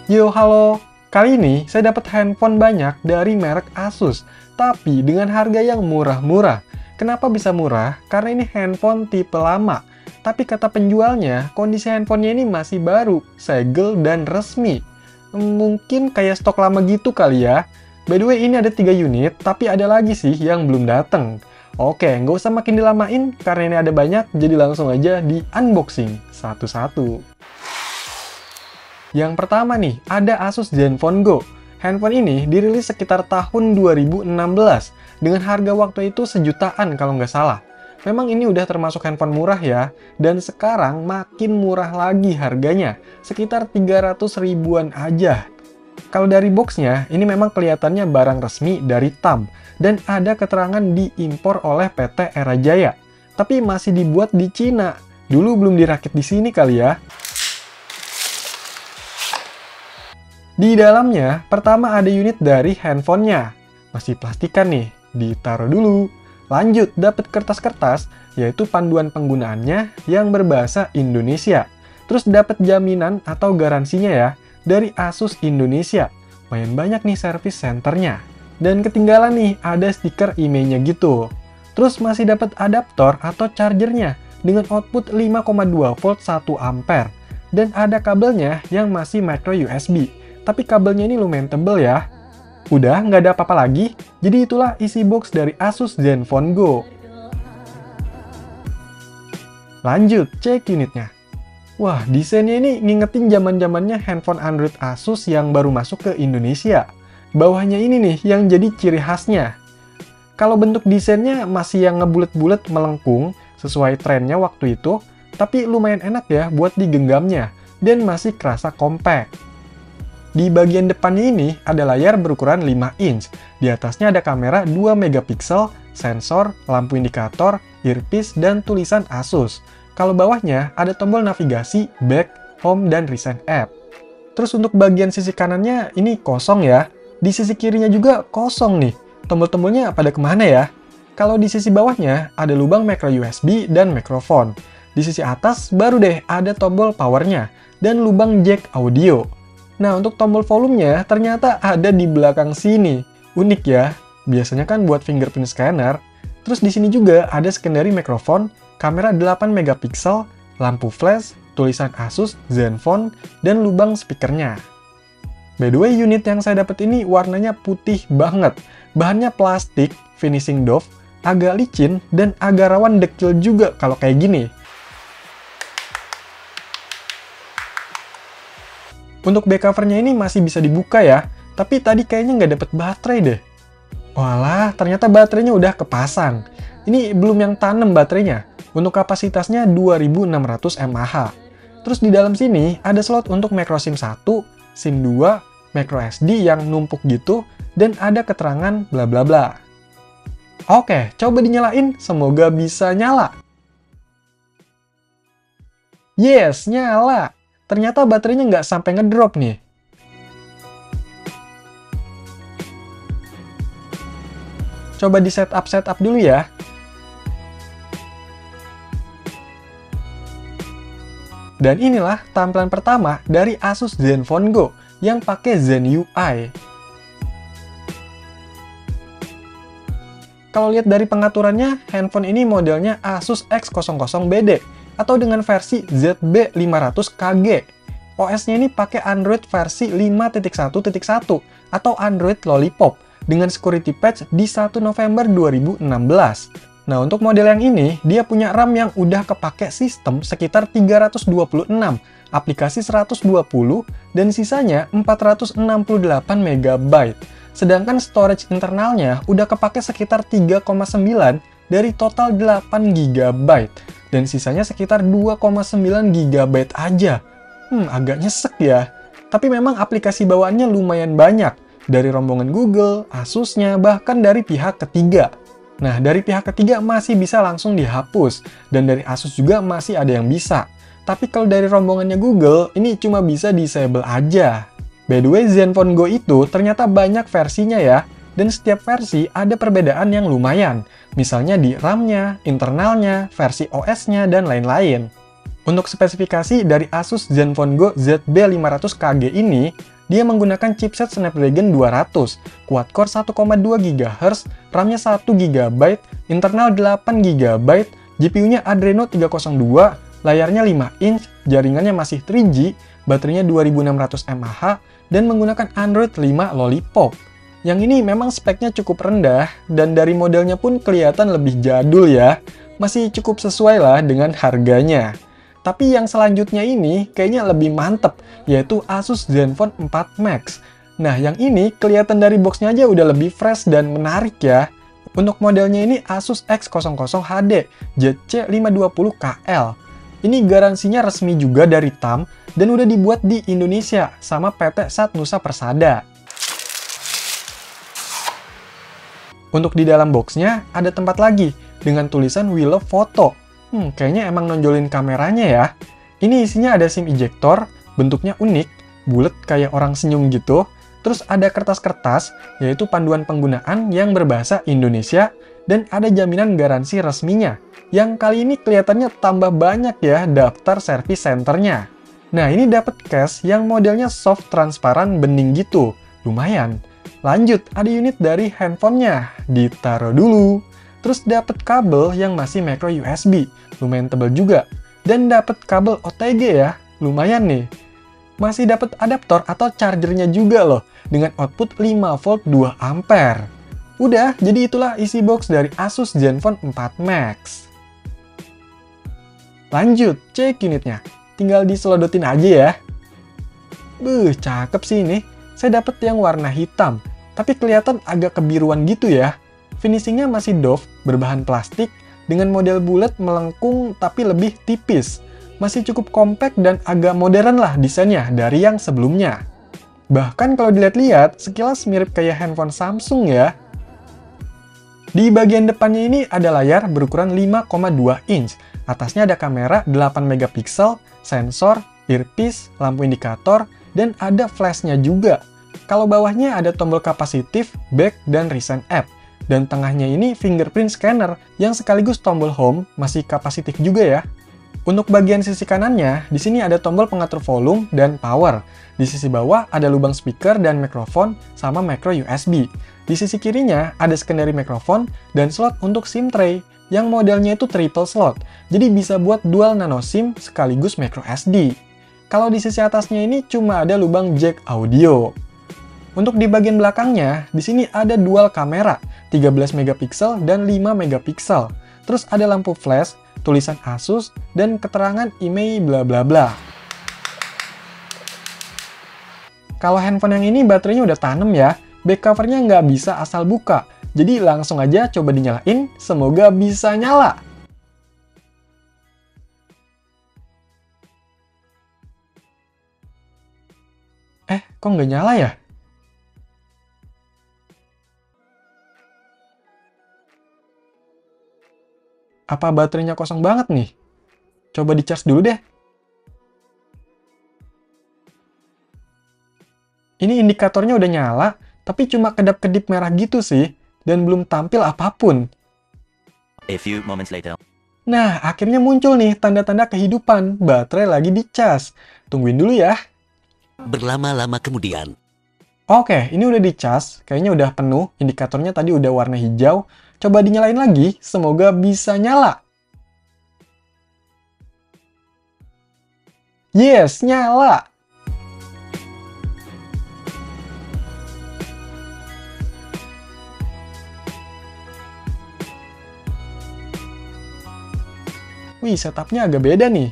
Yo, halo. Kali ini saya dapat handphone banyak dari merek Asus, tapi dengan harga yang murah-murah. Kenapa bisa murah? Karena ini handphone tipe lama. Tapi kata penjualnya, kondisi handphonenya ini masih baru, segel, dan resmi. Mungkin kayak stok lama gitu kali ya. By the way, ini ada 3 unit, tapi ada lagi sih yang belum datang. Oke, nggak usah makin dilamain, karena ini ada banyak, jadi langsung aja di unboxing satu-satu. Yang pertama nih, ada Asus Zenfone Go. Handphone ini dirilis sekitar tahun 2016, dengan harga waktu itu sejutaan kalau nggak salah. Memang ini udah termasuk handphone murah ya, dan sekarang makin murah lagi harganya, sekitar 300 ribuan aja. Kalau dari boxnya, ini memang kelihatannya barang resmi dari TAM, dan ada keterangan diimpor oleh PT Era Jaya. Tapi masih dibuat di Cina, dulu belum dirakit di sini kali ya. Di dalamnya, pertama ada unit dari handphonenya. Masih plastikan nih, ditaruh dulu. Lanjut, dapat kertas-kertas, yaitu panduan penggunaannya yang berbahasa Indonesia. Terus dapat jaminan atau garansinya ya, dari Asus Indonesia. Lumayan banyak nih service centernya. Dan ketinggalan nih, ada stiker IMEI-nya gitu. Terus masih dapat adaptor atau chargernya, dengan output 5,2 volt 1 ampere. Dan ada kabelnya yang masih micro USB. Tapi kabelnya ini lumayan tebel ya. Udah, nggak ada apa-apa lagi. Jadi itulah isi box dari Asus Zenfone Go. Lanjut, cek unitnya. Wah, desainnya ini ngingetin zaman-zamannya handphone Android Asus yang baru masuk ke Indonesia. Bawahnya ini nih yang jadi ciri khasnya. Kalau bentuk desainnya masih yang ngebulet-bulet melengkung, sesuai trennya waktu itu, tapi lumayan enak ya buat digenggamnya, dan masih kerasa compact. Di bagian depannya ini ada layar berukuran 5 inch. Di atasnya ada kamera 2 megapiksel, sensor, lampu indikator, earpiece, dan tulisan Asus. Kalau bawahnya ada tombol navigasi, back, home, dan recent app. Terus untuk bagian sisi kanannya ini kosong ya. Di sisi kirinya juga kosong nih. Tombol-tombolnya pada kemana ya? Kalau di sisi bawahnya ada lubang micro USB dan mikrofon. Di sisi atas baru deh ada tombol powernya dan lubang jack audio. Nah, untuk tombol volumenya ternyata ada di belakang sini. Unik ya, biasanya kan buat fingerprint scanner. Terus di sini juga ada secondary mikrofon, kamera 8 megapiksel, lampu flash, tulisan Asus, Zenfone, dan lubang speakernya. By the way, unit yang saya dapat ini warnanya putih banget. Bahannya plastik, finishing doff, agak licin, dan agak rawan dekil juga kalau kayak gini. Untuk back covernya ini masih bisa dibuka ya, tapi tadi kayaknya nggak dapet baterai deh. Walah, ternyata baterainya udah kepasang. Ini belum yang tanem baterainya. Untuk kapasitasnya 2600 mAh. Terus di dalam sini ada slot untuk micro SIM 1, SIM 2, micro SD yang numpuk gitu, dan ada keterangan bla bla bla. Oke, coba dinyalain, semoga bisa nyala. Yes, nyala! Ternyata baterainya nggak sampai ngedrop nih. Coba di setup dulu ya. Dan inilah tampilan pertama dari Asus Zenfone Go yang pakai Zen UI. Kalau lihat dari pengaturannya, handphone ini modelnya Asus X00BD. Atau dengan versi ZB500KG. OS-nya ini pakai Android versi 5.1.1 atau Android Lollipop dengan security patch di 1 November 2016. Nah, untuk model yang ini, dia punya RAM yang udah kepake sistem sekitar 326, aplikasi 120, dan sisanya 468 MB. Sedangkan storage internalnya udah kepake sekitar 3,9 dari total 8 GB. Dan sisanya sekitar 2,9 GB aja. Agak nyesek ya. Tapi memang aplikasi bawaannya lumayan banyak. Dari rombongan Google, Asusnya, bahkan dari pihak ketiga. Nah, dari pihak ketiga masih bisa langsung dihapus. Dan dari Asus juga masih ada yang bisa. Tapi kalau dari rombongannya Google, ini cuma bisa disable aja. By the way, Zenfone Go itu ternyata banyak versinya ya. Dan setiap versi ada perbedaan yang lumayan. Misalnya di RAM-nya, internalnya, versi OS-nya, dan lain-lain. Untuk spesifikasi dari Asus Zenfone Go ZB500KG ini, Dia menggunakan chipset Snapdragon 200, quad-core 1,2 GHz, RAM-nya 1 GB, internal 8 GB, GPU-nya Adreno 302, layarnya 5 inch, jaringannya masih 3G, baterainya 2600 mAh, dan menggunakan Android 5 Lollipop. Yang ini memang speknya cukup rendah, dan dari modelnya pun kelihatan lebih jadul ya. Masih cukup sesuai lah dengan harganya. Tapi yang selanjutnya ini kayaknya lebih mantep, yaitu Asus Zenfone 4 Max. Nah, yang ini kelihatan dari boxnya aja udah lebih fresh dan menarik ya. Untuk modelnya ini Asus X00HD ZC520KL. Ini garansinya resmi juga dari TAM dan udah dibuat di Indonesia sama PT Sat Nusa Persada. Untuk di dalam boxnya ada tempat lagi dengan tulisan We Love Photo. Kayaknya emang nonjolin kameranya ya. Ini isinya ada SIM ejector, bentuknya unik, bulat kayak orang senyum gitu. Terus ada kertas-kertas, yaitu panduan penggunaan yang berbahasa Indonesia, dan ada jaminan garansi resminya. Yang kali ini kelihatannya tambah banyak ya daftar service centernya. Nah, ini dapat case yang modelnya soft transparan bening gitu. Lumayan. Lanjut, ada unit dari handphonenya. Ditaruh dulu. Terus dapat kabel yang masih micro USB, lumayan tebal juga. Dan dapat kabel OTG ya, lumayan nih. Masih dapat adaptor atau chargernya juga loh, dengan output 5 volt 2 ampere. Udah, jadi itulah isi box dari Asus Zenfone 4 Max. Lanjut, cek unitnya. Tinggal diselodotin aja ya. Cakep sih ini. Saya dapat yang warna hitam, tapi kelihatan agak kebiruan gitu ya. Finishingnya masih doff, berbahan plastik, dengan model bulat melengkung tapi lebih tipis. Masih cukup compact dan agak modern lah desainnya dari yang sebelumnya. Bahkan kalau dilihat-lihat, sekilas mirip kayak handphone Samsung ya. Di bagian depannya ini ada layar berukuran 5,2 inch. Atasnya ada kamera 8 megapiksel, sensor, earpiece, lampu indikator, dan ada flashnya juga. Kalau bawahnya ada tombol kapasitif, back, dan recent app. Dan tengahnya ini fingerprint scanner yang sekaligus tombol home, masih kapasitif juga ya. Untuk bagian sisi kanannya, di sini ada tombol pengatur volume dan power. Di sisi bawah ada lubang speaker dan mikrofon sama micro USB. Di sisi kirinya ada secondary mikrofon dan slot untuk SIM tray yang modelnya itu triple slot. Jadi bisa buat dual nano SIM sekaligus micro SD. Kalau di sisi atasnya ini cuma ada lubang jack audio. Untuk di bagian belakangnya, di sini ada dual kamera, 13 megapiksel dan 5 megapiksel. Terus ada lampu flash, tulisan Asus, dan keterangan email bla bla bla. Kalau handphone yang ini baterainya udah tanem ya, back covernya nggak bisa asal buka. Jadi langsung aja coba dinyalain, semoga bisa nyala. Kok nggak nyala ya? Apa baterainya kosong banget nih? Coba di-charge dulu deh. Ini indikatornya udah nyala, tapi cuma kedap-kedip merah gitu sih, dan belum tampil apapun. A few moments later. Nah, akhirnya muncul nih tanda-tanda kehidupan, baterai lagi dicas. Tungguin dulu ya. Berlama-lama kemudian. Oke, ini udah dicas, kayaknya udah penuh, indikatornya tadi udah warna hijau. Coba dinyalain lagi, semoga bisa nyala. Yes, nyala! Wih, setupnya agak beda nih.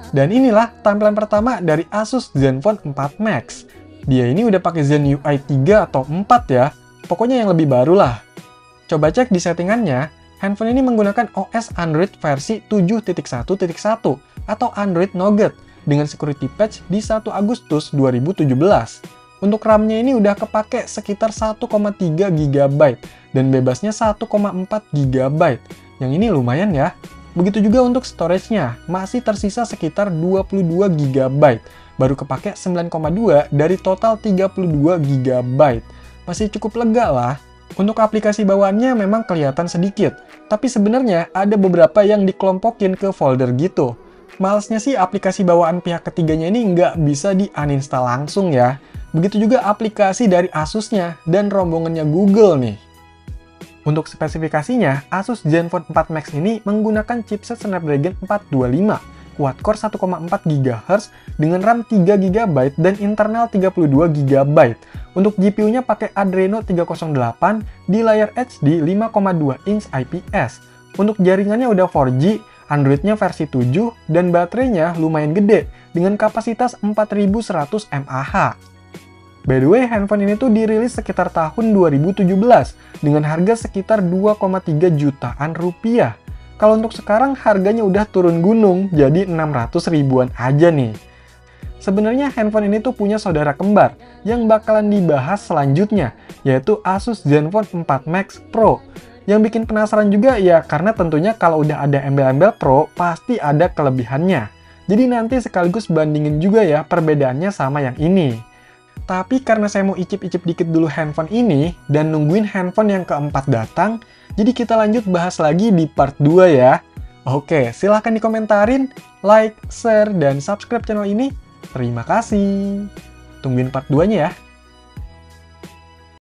Dan inilah tampilan pertama dari Asus Zenfone 4 Max. Dia ini udah pakai Zen UI 3 atau 4 ya. Pokoknya yang lebih baru lah. Coba cek di settingannya, handphone ini menggunakan OS Android versi 7.1.1 atau Android Nougat dengan security patch di 1 Agustus 2017. Untuk RAM-nya ini udah kepake sekitar 1,3 GB dan bebasnya 1,4 GB. Yang ini lumayan ya. Begitu juga untuk storage-nya, masih tersisa sekitar 22 GB. Baru kepake 9,2 dari total 32 GB. Masih cukup lega lah. Untuk aplikasi bawaannya memang kelihatan sedikit, tapi sebenarnya ada beberapa yang dikelompokin ke folder gitu. Malesnya sih aplikasi bawaan pihak ketiganya ini nggak bisa di-uninstall langsung ya. Begitu juga aplikasi dari Asusnya dan rombongannya Google nih. Untuk spesifikasinya, Asus Zenfone 4 Max ini menggunakan chipset Snapdragon 425, quad-core 1,4 GHz dengan RAM 3 GB dan internal 32 GB. Untuk GPU-nya pakai Adreno 308 di layar HD 5,2 inch IPS. Untuk jaringannya udah 4G, Android-nya versi 7, dan baterainya lumayan gede dengan kapasitas 4100 mAh. By the way, handphone ini tuh dirilis sekitar tahun 2017 dengan harga sekitar 2,3 jutaan rupiah. Kalau untuk sekarang harganya udah turun gunung, jadi 600 ribuan aja nih. Sebenarnya handphone ini tuh punya saudara kembar yang bakalan dibahas selanjutnya, yaitu Asus Zenfone 4 Max Pro. Yang bikin penasaran juga ya karena tentunya kalau udah ada embel-embel Pro, pasti ada kelebihannya. Jadi nanti sekaligus bandingin juga ya perbedaannya sama yang ini. Tapi karena saya mau icip-icip dikit dulu handphone ini, dan nungguin handphone yang keempat datang, jadi kita lanjut bahas lagi di part 2 ya. Oke, silahkan dikomentarin, like, share, dan subscribe channel ini. Terima kasih. Tungguin part 2-nya ya.